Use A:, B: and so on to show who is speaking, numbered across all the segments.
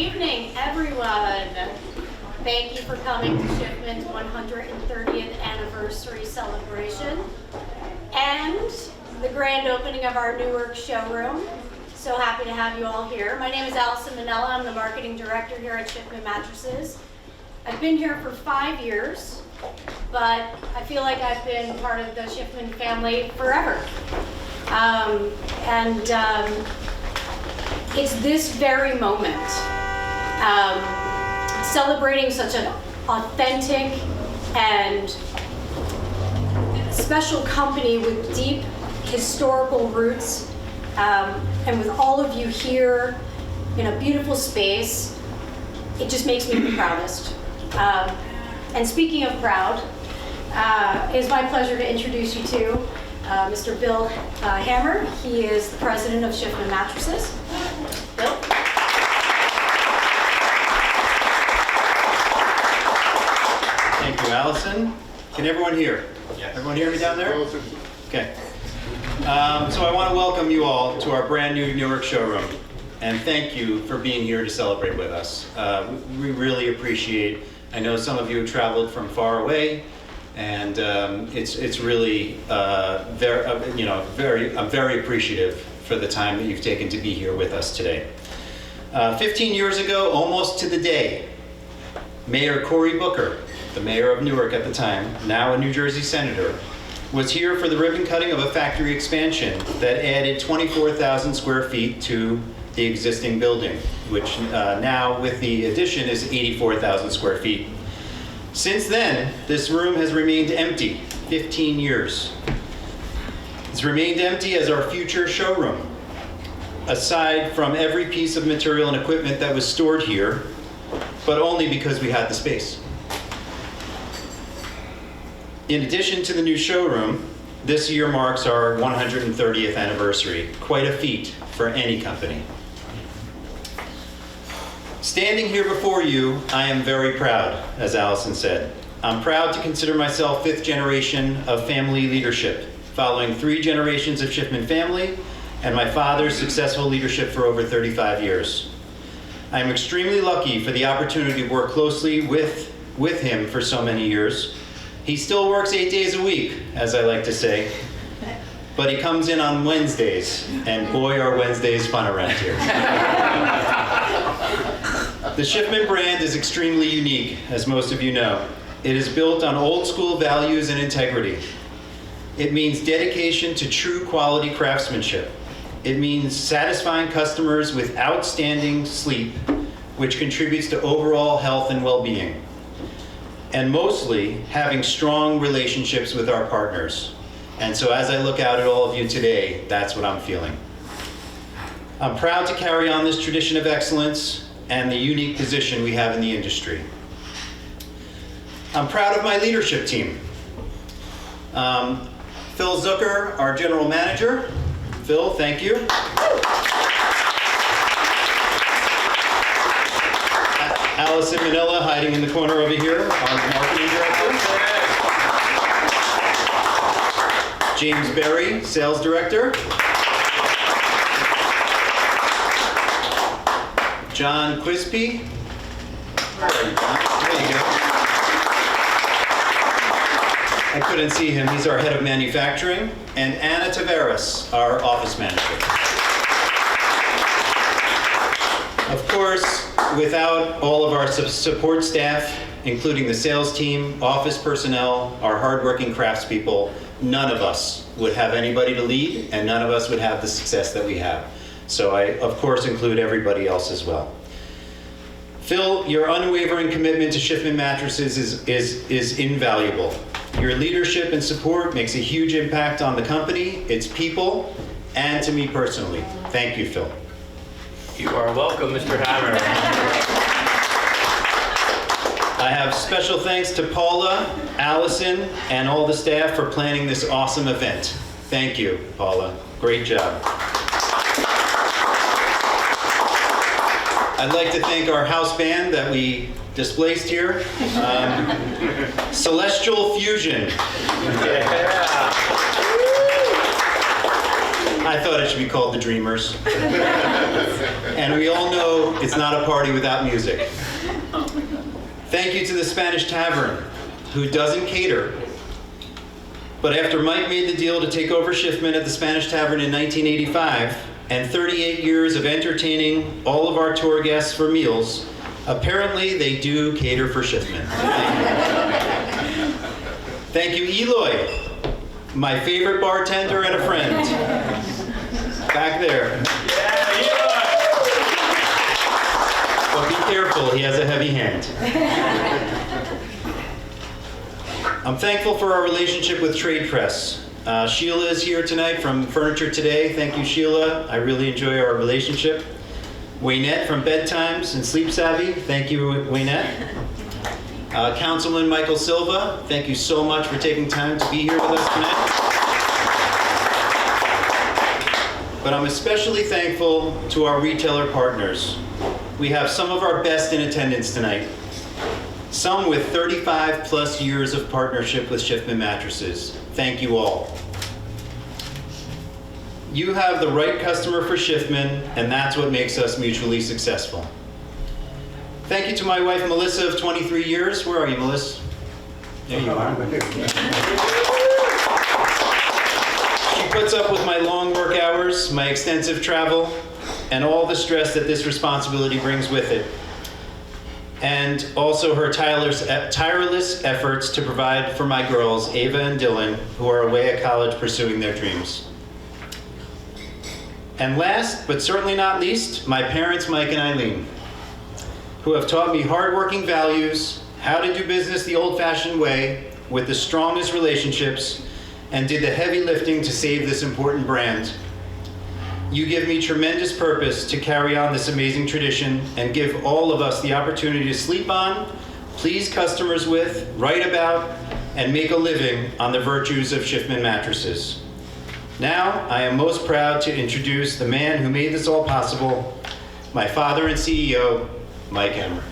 A: evening, everyone. Thank you for coming to Shifman's 130th anniversary celebration and the grand opening of our Newark showroom. So happy to have you all here. My name is Allison Manella. I'm the marketing director here at Shifman Mattresses. I've been here for 5 years, but I feel like I've been part of the Shifman family forever. It's this very moment, celebrating such an authentic and special company with deep historical roots, and with all of you here in a beautiful space, it just makes me the proudest. And speaking of proud, it is my pleasure to introduce you to Mr. Bill Hammer. He is the president of Shifman Mattresses. Bill?
B: Thank you, Allison. Can everyone hear? Yes. Everyone hear me down there? Okay. So I want to welcome you all to our brand new Newark showroom, and thank you for being here to celebrate with us. We really appreciate. I know some of you have traveled from far away, and it's really I'm very appreciative for the time that you've taken to be here with us today. 15 years ago, almost to the day, Mayor Cory Booker, the mayor of Newark at the time, now a New Jersey senator, was here for the ribbon cutting of a factory expansion that added 24,000 square feet to the existing building, which now with the addition is 84,000 square feet. Since then, this room has remained empty, 15 years. It's remained empty as our future showroom, aside from every piece of material and equipment that was stored here, but only because we had the space. In addition to the new showroom, this year marks our 130th anniversary, quite a feat for any company. Standing here before you, I am very proud, as Allison said. I'm proud to consider myself 5th generation of family leadership, following 3 generations of Shifman family and my father's successful leadership for over 35 years. I am extremely lucky for the opportunity to work closely with him for so many years. He still works 8 days a week, as I like to say, but he comes in on Wednesdays, and boy are Wednesdays fun around here. The Shifman brand is extremely unique, as most of you know. It is built on old school values and integrity. It means dedication to true quality craftsmanship. It means satisfying customers with outstanding sleep, which contributes to overall health and well-being. And mostly, having strong relationships with our partners. And so as I look out at all of you today, that's what I'm feeling. I'm proud to carry on this tradition of excellence and the unique position we have in the industry. I'm proud of my leadership team. Phil Zucker, our general manager. Phil, thank you. Allison Manella, hiding in the corner over here, our marketing director. James Berry, sales director. John Quispy. There you go. I couldn't see him. He's our head of manufacturing. And Anna Tavares, our office manager. Of course, without all of our support staff, including the sales team, office personnel, our hardworking craftspeople, none of us would have anybody to lead, and none of us would have the success that we have. So I, of course, include everybody else as well. Phil, your unwavering commitment to Shifman Mattresses is invaluable. Your leadership and support makes a huge impact on the company, its people, and to me personally. Thank you, Phil.
C: You are welcome, Mr. Hammer.
B: I have special thanks to Paula, Allison, and all the staff for planning this awesome event. Thank you, Paula. Great job. I'd like to thank our house band that we displaced here. Celestial Fusion.
C: Yeah.
B: I thought it should be called the Dreamers. And we all know it's not a party without music. Thank you to the Spanish Tavern, who doesn't cater. But after Mike made the deal to take over Shifman at the Spanish Tavern in 1985, and 38 years of entertaining all of our tour guests for meals, apparently they do cater for Shifman. Thank you, Eloy, my favorite bartender and a friend. Back there.
C: Yeah, Eloy!
B: But be careful, he has a heavy hand. I'm thankful for our relationship with Trade Press. Sheila is here tonight from Furniture Today. Thank you, Sheila. I really enjoy our relationship. Waynette from Bedtimes and Sleep Savvy. Thank you, Waynette. Councilman Michael Silva, thank you so much for taking time to be here with us tonight. But I'm especially thankful to our retailer partners. We have some of our best in attendance tonight. Some with 35 plus years of partnership with Shifman Mattresses. Thank you all. You have the right customer for Shifman, and that's what makes us mutually successful. Thank you to my wife, Melissa, of 23 years. Where are you, Melissa? There you are. She puts up with my long work hours, my extensive travel, and all the stress that this responsibility brings with it. And also her tireless efforts to provide for my girls, Ava and Dylan, who are away at college pursuing their dreams. And last, but certainly not least, my parents, Mike and Eileen, who have taught me hardworking values, how to do business the old-fashioned way, with the strongest relationships, and did the heavy lifting to save this important brand. You give me tremendous purpose to carry on this amazing tradition and give all of us the opportunity to sleep on, please customers with, write about, and make a living on the virtues of Shifman mattresses. Now, I am most proud to introduce the man who made this all possible, my father and CEO, Mike Hammer.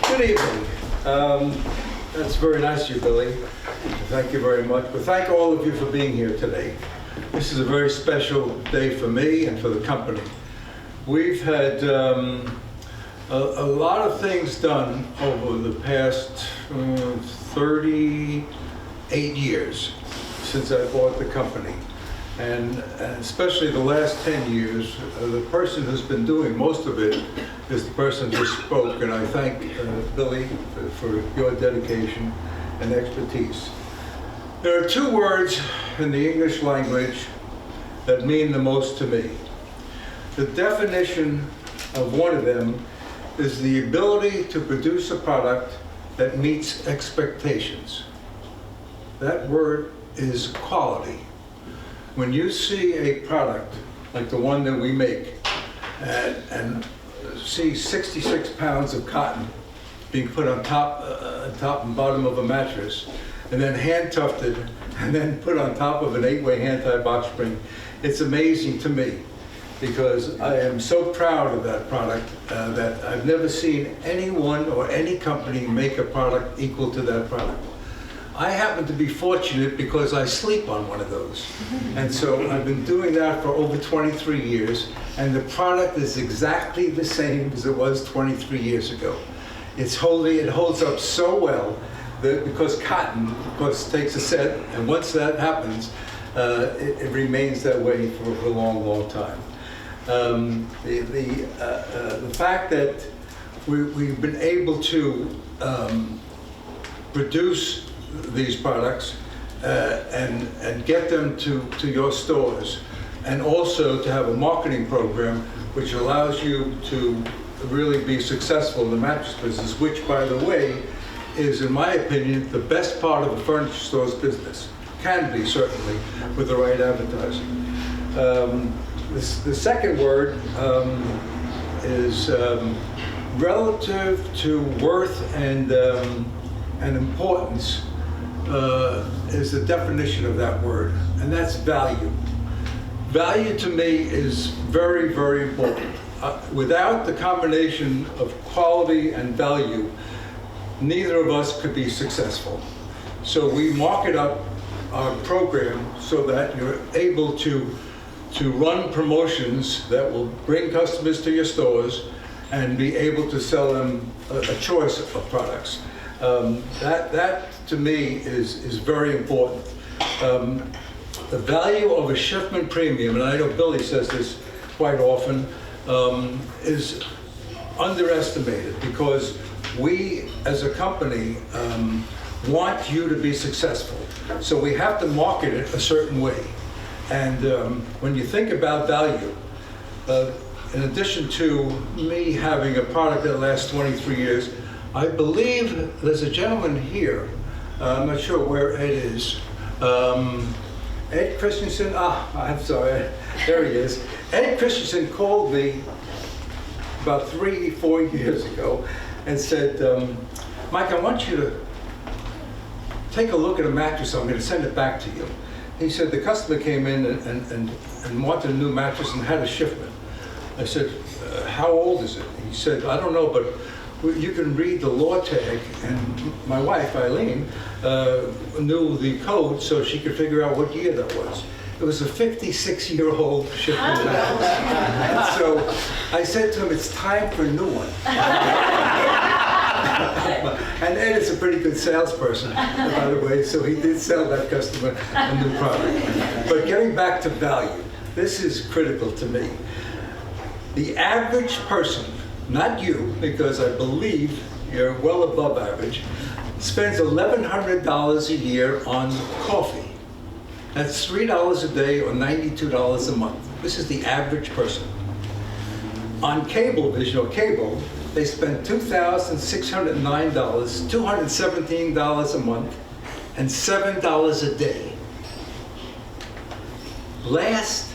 D: Good evening. That's very nice of you, Billy. Thank you very much. But thank all of you for being here today. This is a very special day for me and for the company. We've had a lot of things done over the past 38 years since I bought the company. And especially the last 10 years, the person who's been doing most of it is the person who spoke, and I thank Billy for your dedication and expertise. There are two words in the English language that mean the most to me. The definition of one of them is the ability to produce a product that meets expectations. That word is quality. When you see a product like the one that we make and see 66 pounds of cotton being put on top and bottom of a mattress and then hand tufted and then put on top of an 8-way hand-tie box spring, it's amazing to me because I am so proud of that product that I've never seen anyone or any company make a product equal to that product. I happen to be fortunate because I sleep on one of those. And so I've been doing that for over 23 years, and the product is exactly the same as it was 23 years ago. It holds up so well that because cotton, of course, takes a set, and once that happens, it remains that way for a long, long time. The fact that we've been able to produce these products and get them to your stores, and also to have a marketing program which allows you to really be successful in the mattress business, which, by the way, is, in my opinion, the best part of the furniture store's business. Can be, certainly, with the right advertising. The second word is relative to worth and importance. Is the definition of that word, and that's value. Value to me is very, very important. Without the combination of quality and value, neither of us could be successful. So we market up our program so that you're able to run promotions that will bring customers to your stores and be able to sell them a choice of products. That to me is very important. The value of a Shifman premium, and I know Billy says this quite often, is underestimated because we as a company want you to be successful. So we have to market it a certain way. And when you think about value, in addition to me having a product that lasts 23 years, I believe there's a gentleman here, I'm not sure where Ed is, Ed Christensen, I'm sorry, there he is. Ed Christensen called me about 3-4 years ago and said, Mike, I want you to take a look at a mattress, I'm going to send it back to you. He said the customer came in and wanted a new mattress and had a Shifman. I said, how old is it? He said, I don't know, but you can read the law tag. And my wife, Eileen, knew the code so she could figure out what year that was. It was a 56-year-old Shifman mattress. And so I said to him, it's time for a new one. And Ed is a pretty good salesperson, by the way, so he did sell that customer a new product. But getting back to value, this is critical to me. The average person, not you, because I believe you're well above average, spends $1,100 a year on coffee. That's $3 a day or $92 a month. This is the average person. On Cablevision or cable, they spend $2,609, $217 a month, and $7 a day. Last,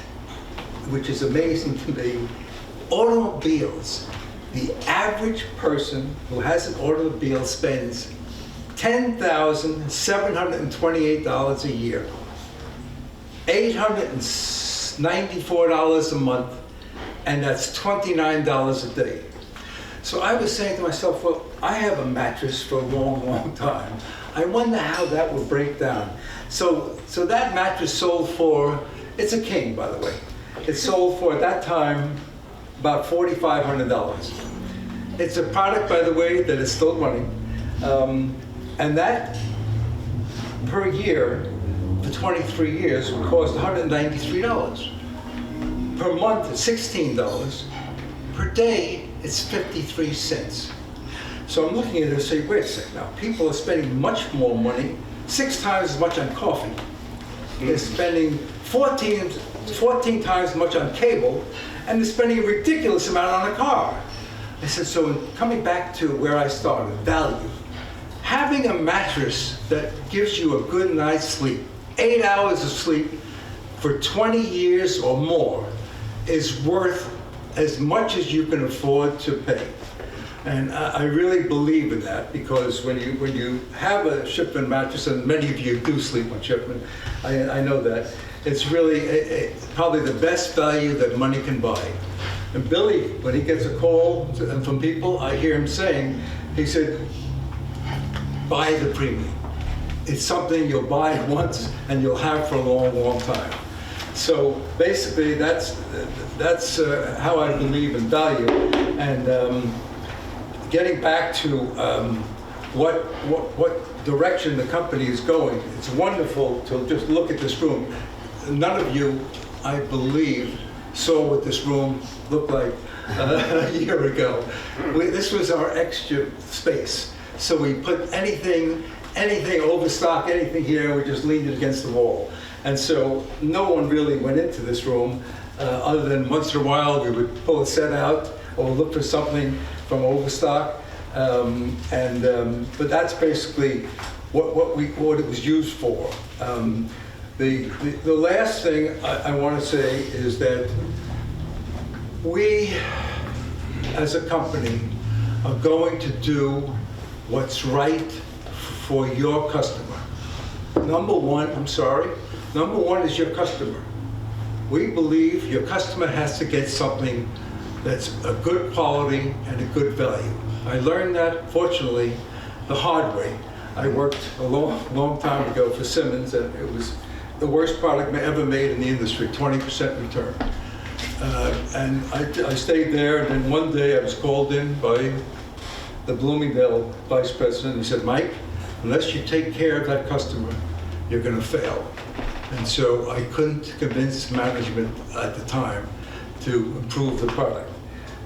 D: which is amazing to me, automobiles. The average person who has an automobile spends $10,728 a year, $894 a month, and that's $29 a day. So I was saying to myself, well, I have a mattress for a long, long time. I wonder how that would break down. So that mattress sold for, it's a king, by the way. It sold for, at that time, about $4,500. It's a product, by the way, that is still running. And that, per year, for 23 years, would cost $193. Per month, it's $16. Per day, it's 53 cents. So I'm looking at it and say, wait a second now, people are spending much more money, 6 times as much on coffee. They're spending 14 times as much on cable, and they're spending a ridiculous amount on a car. I said, so coming back to where I started, value. Having a mattress that gives you a good night's sleep, 8 hours of sleep for 20 years or more, is worth as much as you can afford to pay. And I really believe in that, because when you have a Shifman mattress, and many of you do sleep on Shifman, I know that, it's really probably the best value that money can buy. And Billy, when he gets a call from people, I hear him saying, he said, buy the premium. It's something you'll buy once and you'll have for a long, long time. So basically, that's how I believe in value. And getting back to what direction the company is going, it's wonderful to just look at this room. None of you, I believe, saw what this room looked like a year ago. This was our extra space. So we put anything overstock, anything here, we just leaned it against the wall. And so no one really went into this room, other than once in a while we would pull a set out or look for something from overstock. But that's basically what it was used for. The last thing I want to say is that we, as a company, are going to do what's right for your customer. Number one is your customer. We believe your customer has to get something that's a good quality and a good value. I learned that, fortunately, the hard way. I worked a long time ago for Simmons, and it was the worst product ever made in the industry, 20% return. And I stayed there, and then one day I was called in by the Bloomingdale vice president. He said, Mike, unless you take care of that customer, you're going to fail. And so I couldn't convince management at the time to improve the product.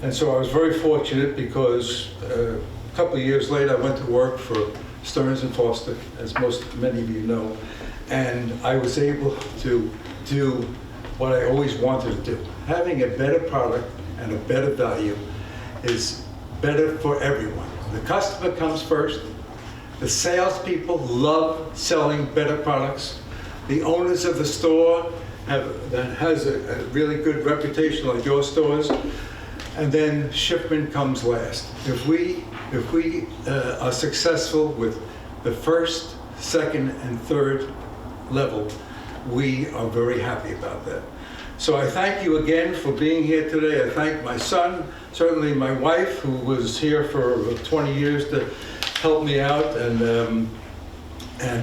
D: And so I was very fortunate because a couple of years later, I went to work for Stearns & Foster, as many of you know, and I was able to do what I always wanted to do. Having a better product and a better value is better for everyone. The customer comes first. The salespeople love selling better products. The owners of the store that has a really good reputation, like your stores. And then Shifman comes last. If we are successful with the first, second, and third level, we are very happy about that. So I thank you again for being here today. I thank my son, certainly my wife, who was here for 20 years to help me out,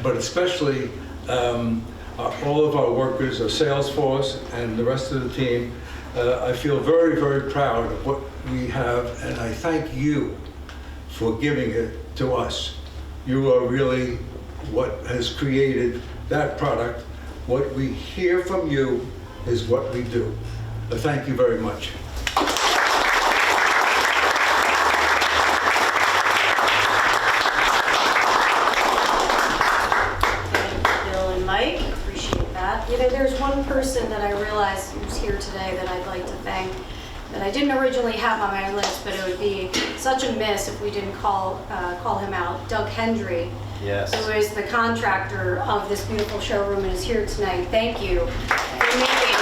D: but especially all of our workers, our sales force, and the rest of the team. I feel very, very proud of what we have, and I thank you for giving it to us. You are really what has created that product. What we hear from you is what we do. Thank you very much.
A: You know, there's one person that I realized who's here today that I'd like to thank that I didn't originally have on my list, but it would be such a miss if we didn't call him out. Doug Hendry,
B: yes,
A: who is the contractor of this beautiful showroom and is here tonight. Thank you for making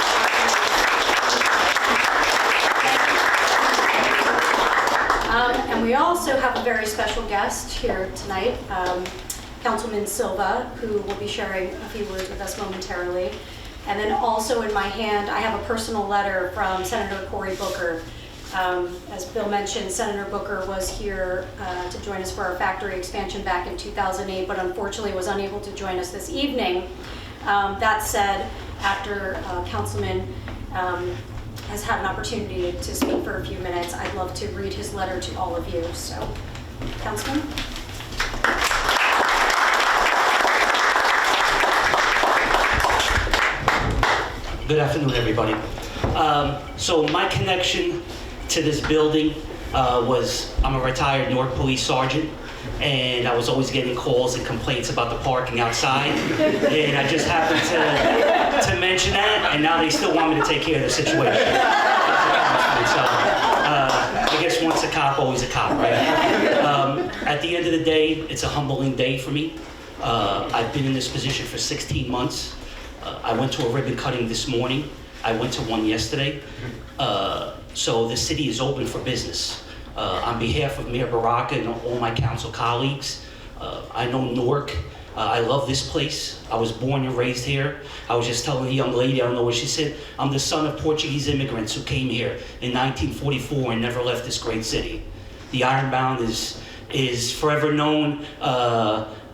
A: and we also have a very special guest here tonight. Councilman Silva, who will be sharing a few words with us momentarily. And then also in my hand, I have a personal letter from Senator Cory Booker. As Bill mentioned, Senator Booker was here to join us for our factory expansion back in 2008, but unfortunately was unable to join us this evening. That said, after Councilman has had an opportunity to speak for a few minutes, I'd love to read his letter to all of you. So, Councilman?
E: Good afternoon, everybody. So my connection to this building was, I'm a retired Newark police sergeant, and I was always getting calls and complaints about the parking outside, and I just happened to mention that, and now they still want me to take care of the situation. So I guess once a cop, always a cop, right? At the end of the day, it's a humbling day for me. I've been in this position for 16 months. I went to a ribbon cutting this morning. I went to one yesterday. So the city is open for business. On behalf of Mayor Baraka and all my council colleagues, I know Newark. I love this place. I was born and raised here. I was just telling a young lady, I don't know what she said, I'm the son of Portuguese immigrants who came here in 1944 and never left this great city. The Ironbound is forever known.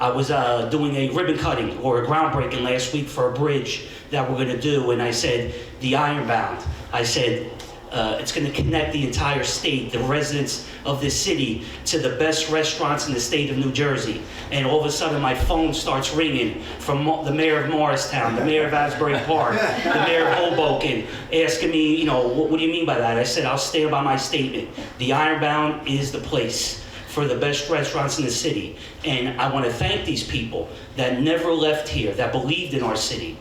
E: I was doing a ribbon cutting or a groundbreaking last week for a bridge that we're going to do, and I said, the Ironbound. I said, it's going to connect the entire state, the residents of this city, to the best restaurants in the state of New Jersey. And all of a sudden, my phone starts ringing from the mayor of Morristown, the mayor of Asbury Park, the mayor of Hoboken, asking me, you know, what do you mean by that? I said, I'll stand by my statement. The Ironbound is the place for the best restaurants in the city. And I want to thank these people that never left here, that believed in our city.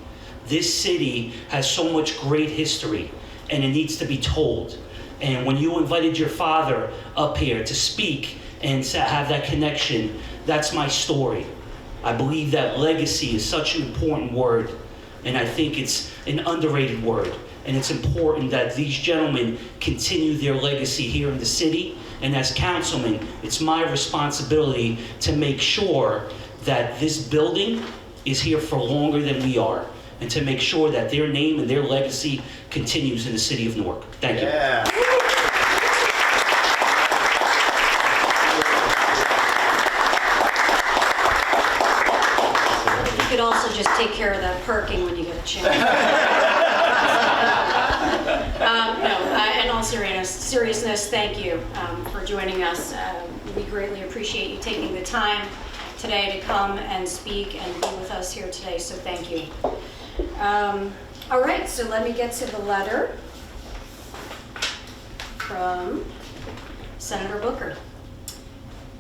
E: This city has so much great history, and it needs to be told. And when you invited your father up here to speak and to have that connection, that's my story. I believe that legacy is such an important word, and I think it's an underrated word. And it's important that these gentlemen continue their legacy here in the city. And as councilman, it's my responsibility to make sure that this building is here for longer than we are, and to make sure that their name and their legacy continues in the city of Newark. Thank you.
B: Yeah.
A: perking when you get a chance. In all seriousness, thank you for joining us. We greatly appreciate you taking the time today to come and speak and be with us here today, so thank you. All right, so let me get to the letter from Senator Booker.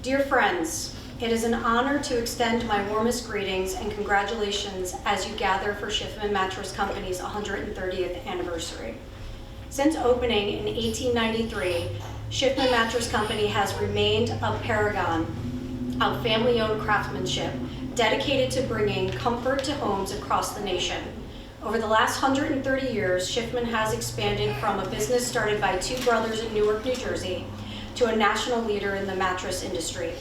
A: Dear friends, it is an honor to extend my warmest greetings and congratulations as you gather for Shifman Mattress Company's 130th anniversary. Since opening in 1893, Shifman Mattress Company has remained a paragon of family-owned craftsmanship dedicated to bringing comfort to homes across the nation. Over the last 130 years, Shifman has expanded from a business started by two brothers in Newark, New Jersey, to a national leader in the mattress industry.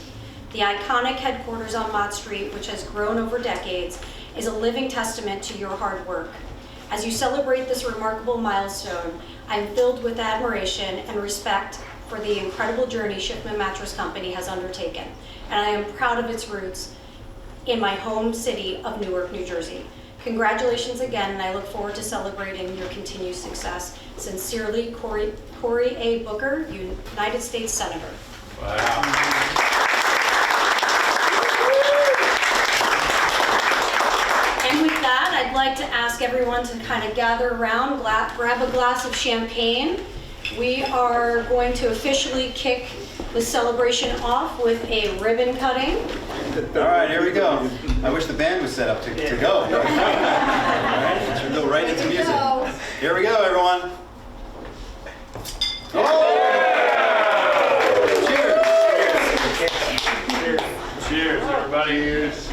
A: The iconic headquarters on Mott Street, which has grown over decades, is a living testament to your hard work. As you celebrate this remarkable milestone, I am filled with admiration and respect for the incredible journey Shifman Mattress Company has undertaken, and I am proud of its roots in my home city of Newark, New Jersey. Congratulations again, and I look forward to celebrating your continued success. Sincerely, Cory A. Booker, United States Senator.
C: Wow.
A: And with that, I'd like to ask everyone to kind of gather around, grab a glass of champagne. We are going to officially kick the celebration off with a ribbon cutting.
B: All right, here we go. I wish the band was set up to go. All right, should go right into music. Here we go, everyone. Oh! Cheers!
C: Cheers, everybody. Cheers.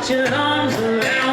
F: Your arms around